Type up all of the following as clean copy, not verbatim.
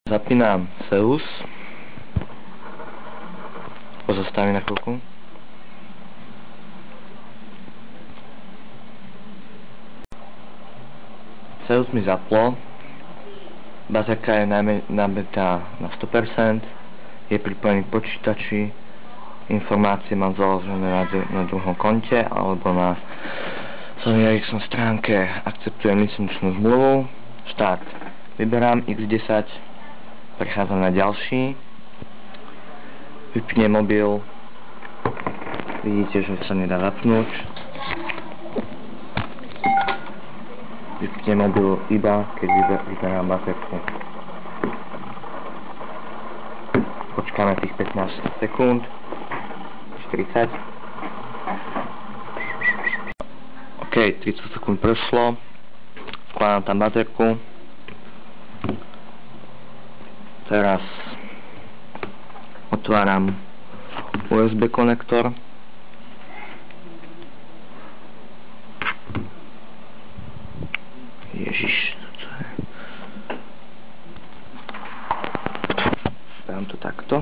Zapínám Seus. Pozastavím na chvíľku. Seus mi zaplo. Baterka je nabitá na 100%. Je pripojený k počítači. Informácie mám založené na druhom konte alebo na Sony Ericsson stránke. Akceptujem licenčnú zmluvu. Štart. Vyberám X10. Prechádzam na ďalší. Vypnem mobil. Vidíte, že sa nedá zapnúť. Vypnem mobil iba, keď vyberám baterku. Počkáme tých 15 sekúnd. 40. OK, 30 sekúnd prešlo. Vkladám tam baterku. Teraz otváram USB konektor. Ježiš, čo je? Dám to takto.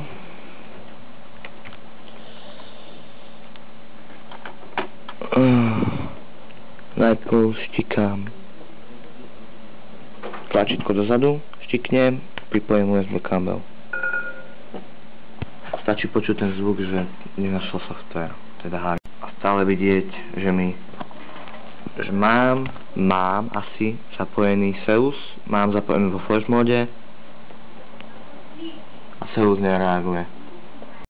Najprv štikám tlačítko dozadu, štiknem, pripojím USB kábel. Stačí počuť ten zvuk, že nenašiel software, teda hard. A stále vidieť, že mám asi zapojený Seus, mám zapojený vo flash móde a Seus nereaguje.